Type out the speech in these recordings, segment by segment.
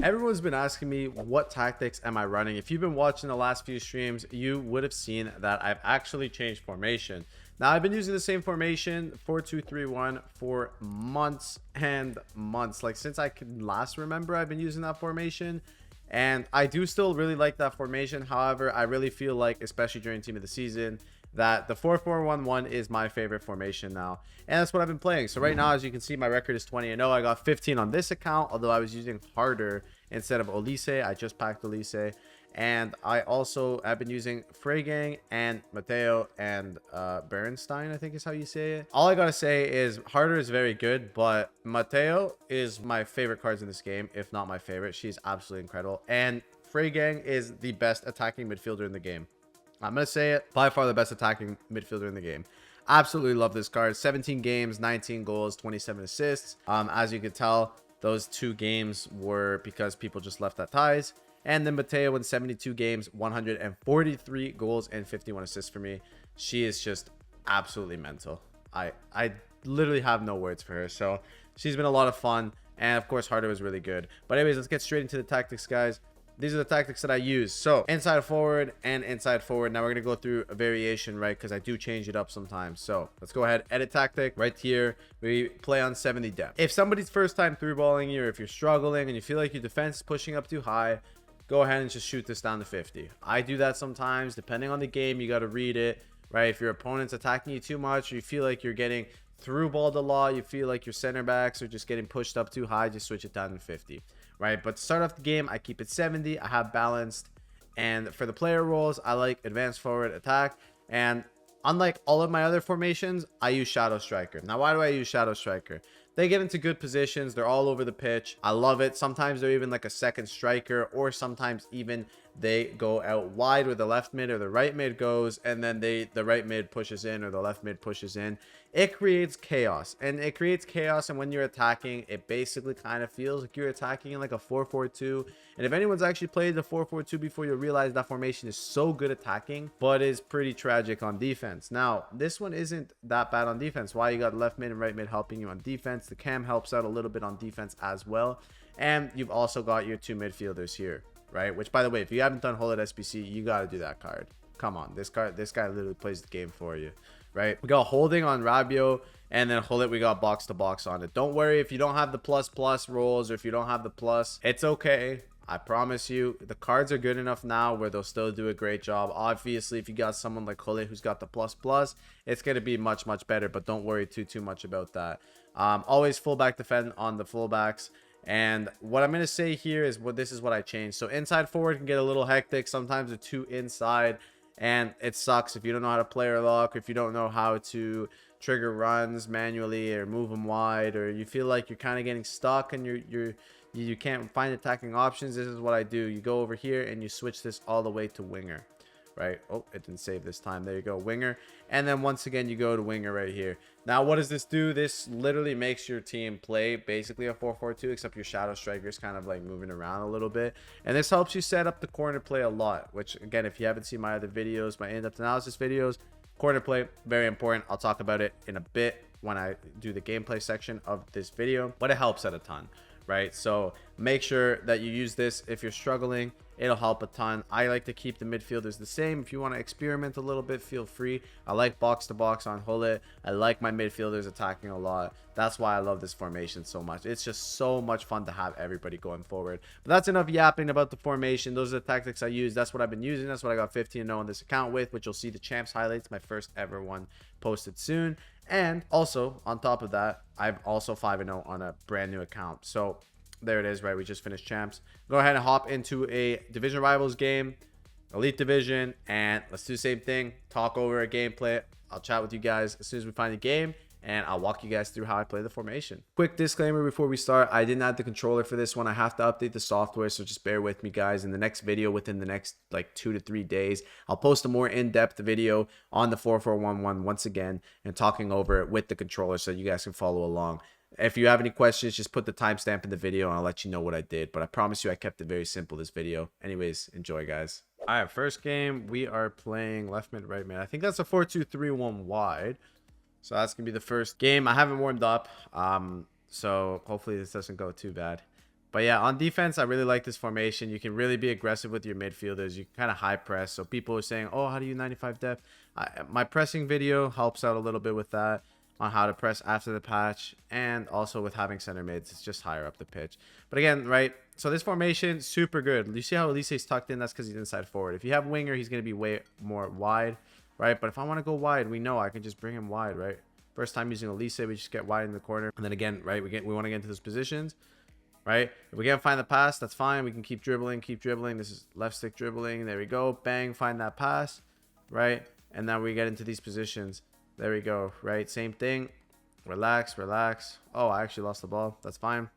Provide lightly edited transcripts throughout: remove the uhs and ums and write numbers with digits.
Everyone's been asking me what tactics am I running. If you've been watching the last few streams, you would have seen that I've actually changed formation. Now, I've been using the same formation 4-2-3-1 for months and months. Like since I can last remember, I've been using that formation. And I do still really like that formation. However, I really feel like, especially during team of the season, that the 4-4-1-1 is my favorite formation now, and that's what I've been playing. So right now, as you can see, my record is 20-0. I got 15 on this account, although I was using Harder instead of Olise. I just packed Olise, and I also have been using Freygang and Mateo and Berenstein, I think is how you say it. All I gotta say is Harder is very good, but Mateo is my favorite cards in this game, if not my favorite. She's absolutely incredible, and Freygang is the best attacking midfielder in the game. I'm going to say it, by far the best attacking midfielder in the game. Absolutely love this card. 17 games, 19 goals, 27 assists. As you can tell, those 2 games were because people just left at ties. And then Mateo in 72 games, 143 goals and 51 assists for me. She is just absolutely mental. I literally have no words for her. So she's been a lot of fun. And of course, Harder was really good. But anyways, let's get straight into the tactics, guys. These are the tactics that I use. So inside forward and inside forward. Now we're going to go through a variation, right? Because I do change it up sometimes. So let's go ahead. Edit tactic right here. We play on 70 depth. If somebody's first time through balling you, or if you're struggling and you feel like your defense is pushing up too high, go ahead and just shoot this down to 50. I do that sometimes. Depending on the game, you got to read it, right? If your opponent's attacking you too much, or you feel like you're getting through balled a lot, you feel like your center backs are just getting pushed up too high, just switch it down to 50. Right, but to start off the game, I keep it 70. I have balanced, and for the player roles, I like advanced forward attack. And unlike all of my other formations, I use Shadow Striker. Now, why do I use Shadow Striker? They get into good positions. They're all over the pitch. I love it. Sometimes they're even like a second striker, or sometimes even they go out wide where the left mid or the right mid goes, and then the right mid pushes in or the left mid pushes in. It creates chaos, and when you're attacking, it basically kind of feels like you're attacking in like a 4-4-2. And if anyone's actually played the 4-4-2 before, you'll realize that formation is so good attacking, but is pretty tragic on defense. Now, this one isn't that bad on defense. Why? You got left mid and right mid helping you on defense. The cam helps out a little bit on defense as well, and you've also got your 2 midfielders here, right? Which, by the way, if you haven't done Hullet SBC, you got to do that card. Come on, this guy literally plays the game for you, right? We got holding on Rabiot, and then Hullet, we got box to box on it. Don't worry if you don't have the plus rolls, or if you don't have the plus, it's okay. I promise you, the cards are good enough now where they'll still do a great job. Obviously, if you got someone like Hullet who's got the plus, it's going to be much better, but don't worry too much about that. Always fullback defend on the fullbacks. And what I'm going to say here is this is what I changed. So inside forward can get a little hectic. Sometimes they're too inside, and it sucks if you don't know how to player lock, or if you don't know how to trigger runs manually or move them wide, or you feel like you're kind of getting stuck and you can't find attacking options. This is what I do. You go over here and you switch this all the way to winger, right? Oh, it didn't save this time. There you go, winger. And then once again, you go to winger right here. Now, what does this do? This literally makes your team play basically a 4-4-2, except your Shadow Striker is kind of like moving around a little bit. And this helps you set up the corner play a lot, which again, if you haven't seen my other videos, my in-depth analysis videos, corner play, very important. I'll talk about it in a bit when I do the gameplay section of this video, but it helps out a ton, right? So make sure that you use this if you're struggling. It'll help a ton. I like to keep the midfielders the same. If you want to experiment a little bit, feel free. I like box to box on Hullet. I like my midfielders attacking a lot. That's why I love this formation so much. It's just so much fun to have everybody going forward. But that's enough yapping about the formation. Those are the tactics I use. That's what I've been using. That's what I got 15-0 on this account with, which you'll see the champs highlights, my first ever one, posted soon. And also on top of that, I'm also 5-0 on a brand new account. So there it is, right? We just finished champs. Go ahead and hop into a division rivals game, elite division, and let's do the same thing. Talk over a gameplay. I'll chat with you guys as soon as we find the game, and I'll walk you guys through how I play the formation. Quick disclaimer before we start, I didn't add the controller for this one. I have to update the software, so just bear with me, guys. In the next video, within the next like 2 to 3 days, I'll post a more in-depth video on the 4-4-1-1 once again, and talking over it with the controller so you guys can follow along. If you have any questions, just put the timestamp in the video and I'll let you know what I did. But I promise you I kept it very simple this video. Anyways, enjoy, guys. All right, first game, we are playing left mid, right mid. I think that's a 4-2-3-1 wide. So that's going to be the first game. I haven't warmed up. So hopefully this doesn't go too bad. But yeah, on defense, I really like this formation. You can really be aggressive with your midfielders. You can kind of high press. So people are saying, oh, how do you 95 depth? My pressing video helps out a little bit with that, on how to press after the patch, and also with having center mids. It's just higher up the pitch. But again, right, so this formation, super good. You see how Elise's tucked in? That's because he's inside forward. If you have winger, he's going to be way more wide, right? But if I want to go wide, we know I can just bring him wide, right? First time using Elise, we just get wide in the corner. And then again, right, we want to get into those positions. Right, if we can't find the pass, that's fine. We can keep dribbling. This is left stick dribbling. There we go. Bang, find that pass. Right, and now we get into these positions. There we go. Right, same thing. Relax. Oh, I actually lost the ball. That's fine.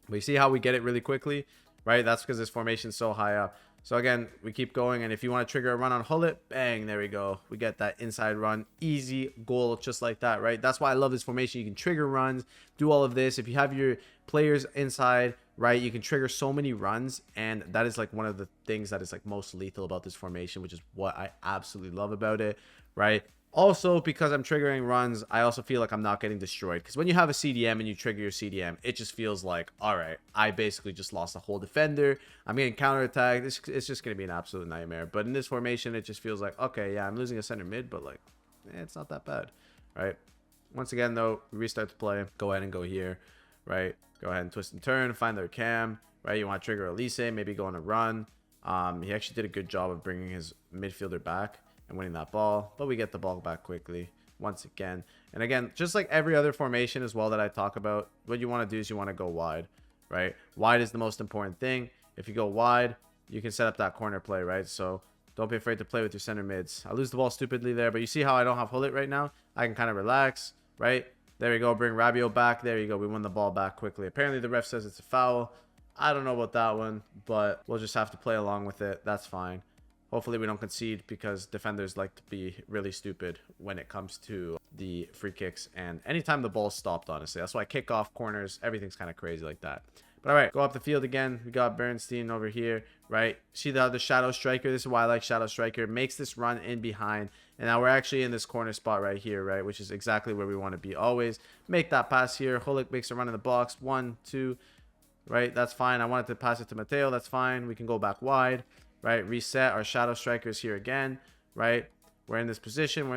But you see how we get it really quickly, right? That's because this formation is so high up. So again, we keep going, and if you want to trigger a run on Hullet, bang, there we go. We get that inside run, easy goal, just like that, right? That's why I love this formation. You can trigger runs, do all of this. If you have your players inside, right, you can trigger so many runs, and that is like one of the things that is like most lethal about this formation, which is what I absolutely love about it, right? Also, because I'm triggering runs, I also feel like I'm not getting destroyed. Because when you have a CDM and you trigger your CDM, it just feels like, all right, I basically just lost a whole defender. I'm getting counterattacked. It's just going to be an absolute nightmare. But in this formation, it just feels like, okay, yeah, I'm losing a center mid, but like, it's not that bad, right? Once again, though, we restart the play. Go ahead and go here, right? Go ahead and twist and turn, find their cam, right? You want to trigger Elise, maybe go on a run. He actually did a good job of bringing his midfielder back and winning that ball, but we get the ball back quickly once again. And again, just like every other formation as well that I talk about, what you want to do is you want to go wide, right? Wide is the most important thing. If you go wide, you can set up that corner play, right? So don't be afraid to play with your center mids. I lose the ball stupidly there, but you see how I don't have Hullet right now? I can kind of relax, right? There we go. Bring Rabiot back. There you go. We won the ball back quickly. Apparently the ref says it's a foul. I don't know about that one, but we'll just have to play along with it. That's fine. Hopefully we don't concede, because defenders like to be really stupid when it comes to the free kicks and anytime the ball's stopped, honestly. That's why kickoff, corners, everything's kind of crazy like that. But all right, go up the field again. We got Bernstein over here, right? See the Shadow Striker? This is why I like Shadow Striker. Makes this run in behind. And now we're actually in this corner spot right here, right? Which is exactly where we want to be always. Make that pass here. Hullet makes a run in the box. 1, 2, right? That's fine. I wanted to pass it to Mateo. That's fine. We can go back wide. Right, reset. Our Shadow Strikers here again, right? We're in this position.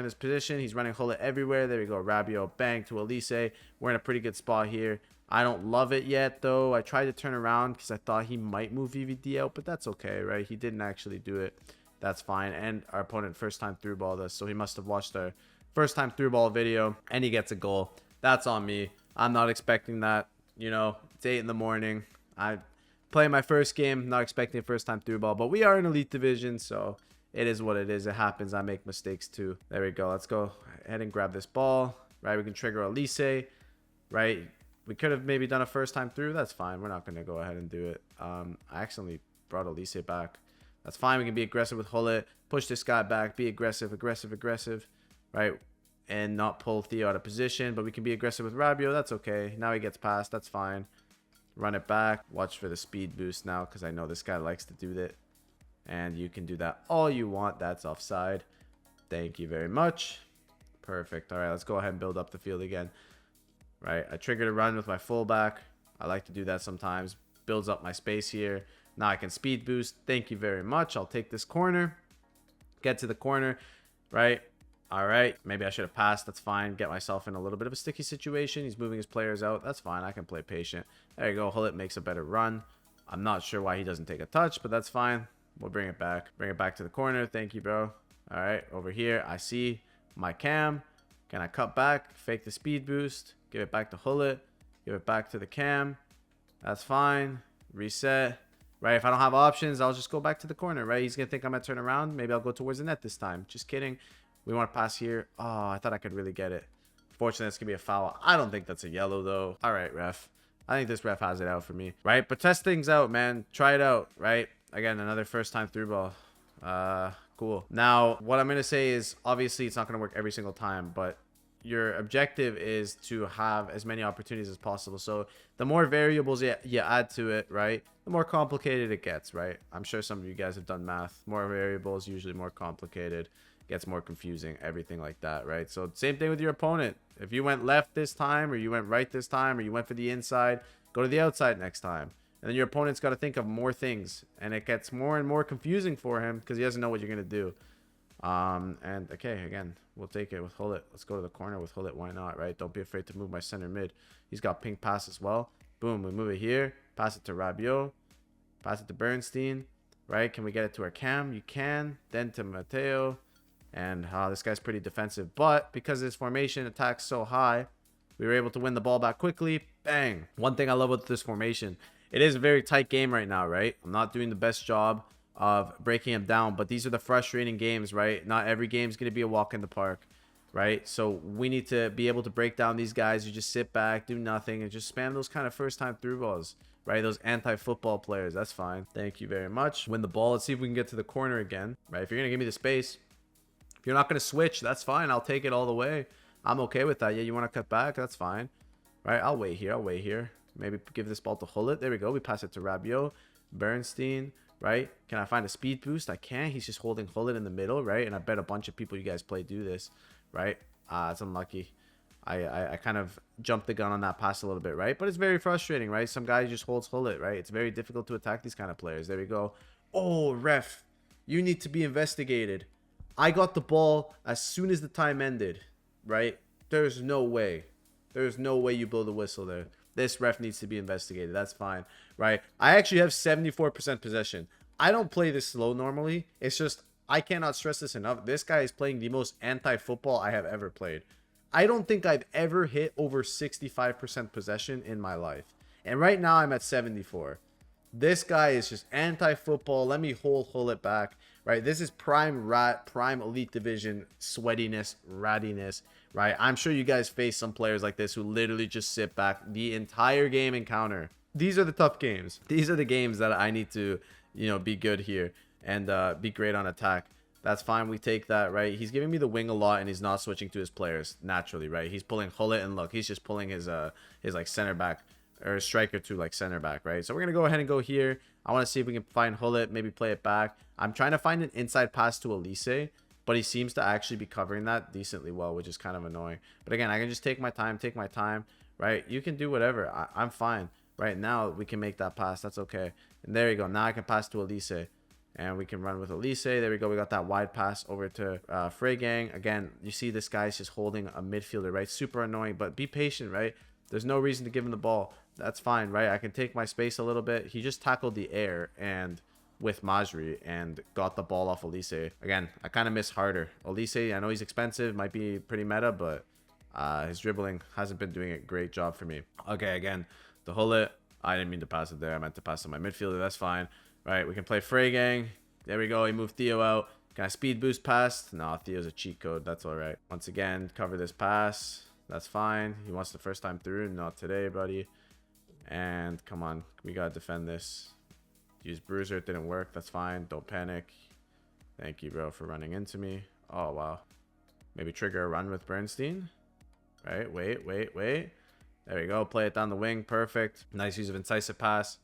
He's running Hullet everywhere. There we go. Rabiot, bang to Elise. We're in a pretty good spot here. I don't love it yet, though. I tried to turn around because I thought he might move VVD out, but that's okay, right? He didn't actually do it. That's fine. And our opponent first time through ball this, so he must have watched our first time through ball video, and he gets a goal. That's on me. I'm not expecting that. You know, it's 8 in the morning. Playing my first game, not expecting a first time through ball, but we are in elite division, so it is what it is. It happens. I make mistakes too. There we go. Let's go ahead and grab this ball, right? We can trigger Elise, right? We could have maybe done a first time through. That's fine. We're not going to go ahead and do it. I accidentally brought Elise back. That's fine. We can be aggressive with Hullet, push this guy back, be aggressive, right? And not pull Theo out of position, but we can be aggressive with Rabiot. That's okay. Now he gets past. That's fine. Run it back. Watch for the speed boost now, because I know this guy likes to do that. And you can do that all you want. That's offside. Thank you very much. Perfect. All right, let's go ahead and build up the field again. Right, I triggered a run with my fullback. I like to do that sometimes. Builds up my space here. Now I can speed boost. Thank you very much. I'll take this corner. Get to the corner. Right. All right, maybe I should have passed. That's fine. Get myself in a little bit of a sticky situation. He's moving his players out. That's fine. I can play patient. There you go. Hullet makes a better run. I'm not sure why he doesn't take a touch, but that's fine. We'll bring it back. Bring it back to the corner. Thank you, bro. All right, over here, I see my cam. Can I cut back? Fake the speed boost. Give it back to Hullet. Give it back to the cam. That's fine. Reset. Right, if I don't have options, I'll just go back to the corner, right? He's going to think I'm going to turn around. Maybe I'll go towards the net this time. Just kidding. We want to pass here. Oh, I thought I could really get it. Fortunately, it's going to be a foul. I don't think that's a yellow, though. All right, ref. I think this ref has it out for me, right? But test things out, man. Try it out, right? Again, another first time through ball. Cool. Now, what I'm going to say is, obviously, it's not going to work every single time, but your objective is to have as many opportunities as possible. So the more variables you add to it, right, the more complicated it gets, right? I'm sure some of you guys have done math. More variables, usually more complicated. Gets more confusing, everything like that, right? So same thing with your opponent. If you went left this time, or you went right this time, or you went for the inside, go to the outside next time. And then your opponent's got to think of more things, and it gets more and more confusing for him because he doesn't know what you're going to do. And okay, again, we'll take it with Hullet. Let's go to the corner with Hullet. Why not, right? Don't be afraid to move my center mid. He's got pink pass as well. Boom, we move it here. Pass it to Rabiot. Pass it to Bernstein, right? Can we get it to our cam? You can. Then to Mateo. And this guy's pretty defensive. But because his formation attacks so high, we were able to win the ball back quickly. Bang. One thing I love with this formation, it is a very tight game right now, right? I'm not doing the best job of breaking him down, but these are the frustrating games, right? Not every game is going to be a walk in the park, right? So we need to be able to break down these guys who just sit back, do nothing, and just spam those kind of first time through balls, right? Those anti-football players. That's fine. Thank you very much. Win the ball. Let's see if we can get to the corner again, right? If you're going to give me the space, if you're not going to switch, that's fine. I'll take it all the way. I'm okay with that. Yeah, you want to cut back? That's fine, right? I'll wait here. I'll wait here. Maybe give this ball to Hullet. There we go. We pass it to Rabiot. Bernstein, right? Can I find a speed boost? I can. He's just holding Hullet in the middle, right? And I bet a bunch of people you guys play do this, right? It's unlucky. I kind of jumped the gun on that pass a little bit, right? But it's very frustrating, right? Some guy just holds Hullet, right? It's very difficult to attack these kind of players. There we go. Oh, ref. You need to be investigated. I got the ball as soon as the time ended, right? There's no way. There's no way you blow the whistle there. This ref needs to be investigated. That's fine, right? I actually have 74% possession. I don't play this slow normally. It's just, I cannot stress this enough. This guy is playing the most anti-football I have ever played. I don't think I've ever hit over 65% possession in my life. And right now I'm at 74. This guy is just anti-football. Let me hold it back, right? This is prime elite division sweatiness, rattiness, right? I'm sure you guys face some players like this who literally just sit back the entire game and counter. These are the tough games. These are the games that I need to, be good here and be great on attack. That's fine. We take that, right? He's giving me the wing a lot, and he's not switching to his players naturally, right? He's pulling Hullet, and look, he's just pulling his like center back or striker to like center back, right? So we're gonna go ahead and go here. I want to see if we can find Hullet, maybe play it back. I'm trying to find an inside pass to Elise, but he seems to actually be covering that decently well, which is kind of annoying. But again, I can just take my time, right? You can do whatever. I'm fine. Right now, we can make that pass. That's okay. And there you go. Now I can pass to Elise. And we can run with Elise. There we go. We got that wide pass over to Freigang. Again, you see this guy's just holding a midfielder, right? Super annoying, but be patient, right? There's no reason to give him the ball. That's fine, right? I can take my space a little bit. He just tackled the air and with Majri and got the ball off Elise. Again, I kind of miss Harder. Elise, I know he's expensive, might be pretty meta, but his dribbling hasn't been doing a great job for me. Okay, again, the Hullet. I didn't mean to pass it there. I meant to pass to my midfielder. That's fine. Right, we can play Freigang. There we go. He moved Theo out. Can I speed boost pass? No, Theo's a cheat code. That's all right. Once again, cover this pass. That's fine. He wants the first time through. Not today, buddy. And come on. We got to defend this. Use Bruiser. It didn't work. That's fine. Don't panic. Thank you, bro, for running into me. Oh, wow. Maybe trigger a run with Bernstein. Right. Wait. There we go. Play it down the wing. Perfect. Nice use of incisive pass.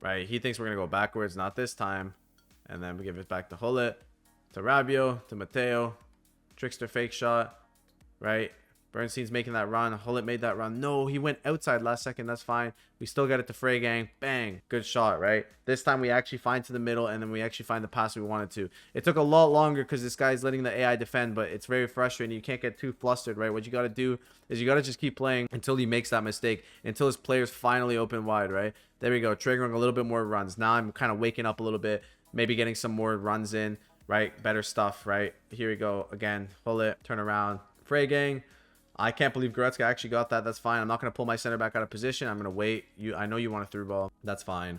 Right. He thinks we're going to go backwards. Not this time. And then we give it back to Hullet, to Rabiot, to Mateo. Trickster fake shot. Right. Bernstein's making that run. Hullet made that run. No, he went outside last second. That's fine. We still get it to Freigang. Bang. Good shot, right? This time we actually find to the middle, and then we actually find the pass we wanted to. It took a lot longer because this guy's letting the AI defend, but it's very frustrating. You can't get too flustered, right? What you got to do is you got to just keep playing until he makes that mistake, until his players finally open wide, right? There we go. Triggering a little bit more runs. Now I'm kind of waking up a little bit, maybe getting some more runs in, right? Better stuff, right? Here we go. Again, Hullet, turn around. Freigang. I can't believe Goretzka actually got that. That's fine. I'm not going to pull my center back out of position. I'm going to wait. I know you want a through ball. That's fine.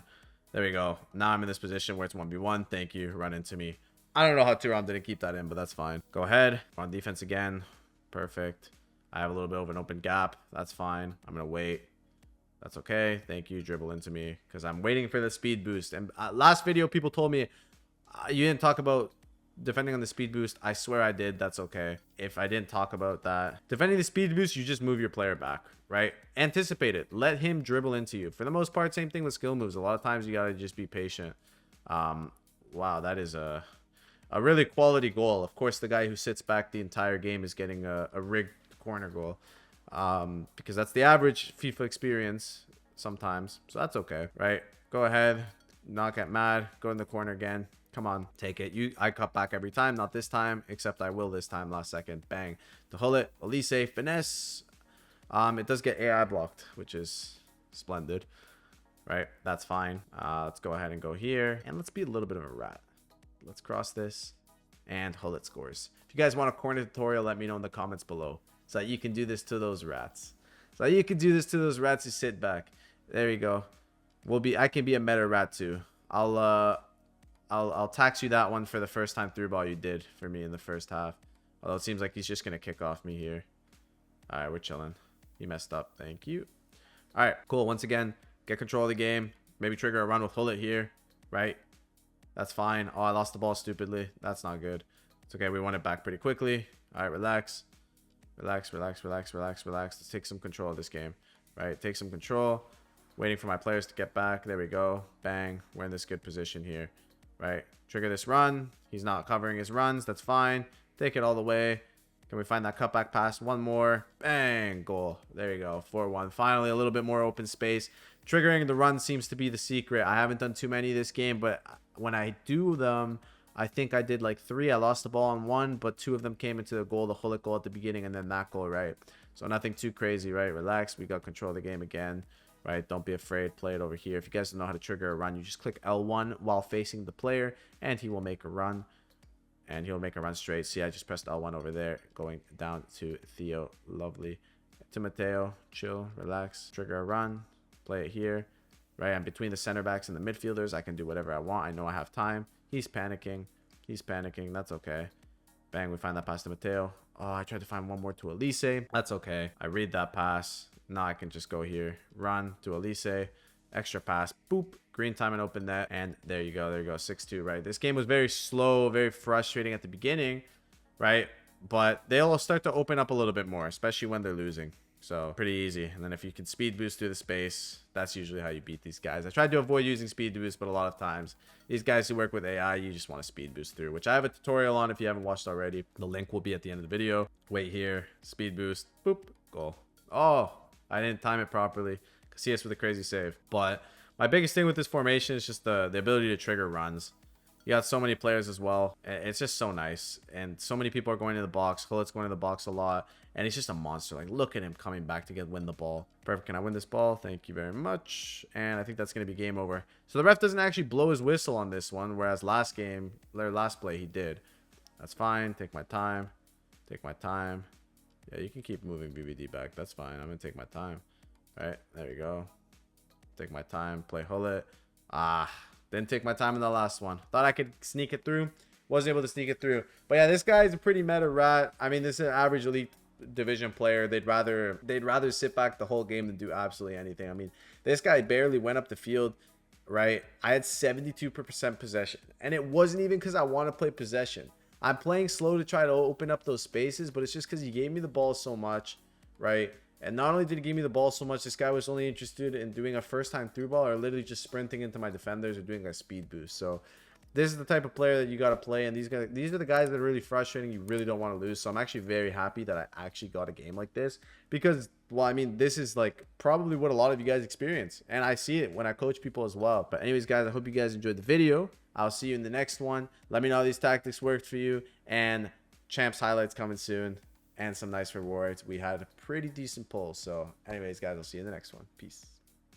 There we go. Now I'm in this position where it's 1v1. Thank you. Run into me. I don't know how Thuram didn't keep that in, but that's fine. Go ahead. On defense again. Perfect. I have a little bit of an open gap. That's fine. I'm going to wait. That's okay. Thank you. Dribble into me because I'm waiting for the speed boost. And last video, people told me you didn't talk about defending on the speed boost. I swear I did. That's okay. If I didn't talk about that. Defending the speed boost, you just move your player back, right? Anticipate it. Let him dribble into you. For the most part, same thing with skill moves. A lot of times you got to just be patient. Wow, that is a really quality goal. Of course, the guy who sits back the entire game is getting a rigged corner goal. Because that's the average FIFA experience sometimes. So that's okay, right? Go ahead. Not get mad. Go in the corner again. Come on, take it. I cut back every time. Not this time, except I will this time. Last second. Bang. To Hullet. Elise. Finesse. It does get AI blocked, which is splendid. Right? That's fine. Let's go ahead and go here. And let's be a little bit of a rat. Let's cross this. And Hullet scores. If you guys want a corner tutorial, let me know in the comments below. So that you can do this to those rats. So that you can do this to those rats who sit back. There you go. I can be a meta rat too. I'll tax you that one for the first time through ball you did for me in the first half. Although it seems like he's just gonna kick off me here. Alright, we're chilling. He messed up. Thank you. Alright, cool. Once again, get control of the game. Maybe trigger a run with Hullet here. Right? That's fine. Oh, I lost the ball stupidly. That's not good. It's okay. We won it back pretty quickly. Alright, relax. Relax, relax, relax, relax, relax. Let's take some control of this game. Right? Take some control. Waiting for my players to get back. There we go. Bang. We're in this good position here. Right? Trigger this run. He's not covering his runs. That's fine. Take it all the way. Can we find that cutback pass? One more. Bang. Goal. There you go. 4-1. Finally, a little bit more open space. Triggering the run seems to be the secret. I haven't done too many this game, but when I do them, I think I did like 3. I lost the ball on 1, but 2 of them came into the goal. The Hullet goal at the beginning and then that goal, right? So nothing too crazy, right? Relax. We got control of the game again. Right, don't be afraid. Play it over here. If you guys don't know how to trigger a run, you just click L1 while facing the player, and he will make a run. And he'll make a run straight. See, I just pressed L1 over there, going down to Theo. Lovely. To Mateo. Chill. Relax. Trigger a run. Play it here. Right, I'm between the center backs and the midfielders. I can do whatever I want. I know I have time. He's panicking. He's panicking. That's okay. Bang, we find that pass to Mateo. Oh, I tried to find one more to Elise. That's okay. I read that pass. Now I can just go here, run to Elise, extra pass, boop, green time and open net, and there you go, 6-2, right? This game was very slow, very frustrating at the beginning, right? But they'll start to open up a little bit more, especially when they're losing. So pretty easy. And then if you can speed boost through the space, that's usually how you beat these guys. I tried to avoid using speed boost, but a lot of times these guys who work with AI, you just want to speed boost through, which I have a tutorial on if you haven't watched already. The link will be at the end of the video. Wait here, speed boost, boop, goal. Oh, I didn't time it properly. CS with a crazy save. But my biggest thing with this formation is just the ability to trigger runs. You got so many players as well. It's just so nice. And so many people are going to the box. Hullet's going to the box a lot. And he's just a monster. Like, look at him coming back to win the ball. Perfect. Can I win this ball? Thank you very much. And I think that's going to be game over. So the ref doesn't actually blow his whistle on this one. Whereas last play, he did. That's fine. Take my time. Take my time. Yeah, you can keep moving BBD back. That's fine. I'm going to take my time. All right, there you go. Take my time. Play Hullet. Didn't take my time in the last one. Thought I could sneak it through. Wasn't able to sneak it through. But yeah, this guy's a pretty meta rat. I mean, this is an average elite division player. They'd rather sit back the whole game than do absolutely anything. I mean, this guy barely went up the field, right? I had 72% possession. And it wasn't even because I want to play possession. I'm playing slow to try to open up those spaces, but it's just because he gave me the ball so much, right? And not only did he give me the ball so much, this guy was only interested in doing a first-time through ball or literally just sprinting into my defenders or doing a speed boost. So this is the type of player that you got to play, and these are the guys that are really frustrating. You really don't want to lose. So I'm actually very happy that I actually got a game like this because, well, I mean, this is like probably what a lot of you guys experience, and I see it when I coach people as well. But anyways, guys, I hope you guys enjoyed the video. I'll see you in the next one. Let me know how these tactics worked for you, and champs highlights coming soon and some nice rewards. We had a pretty decent pull. So anyways, guys, I'll see you in the next one. Peace.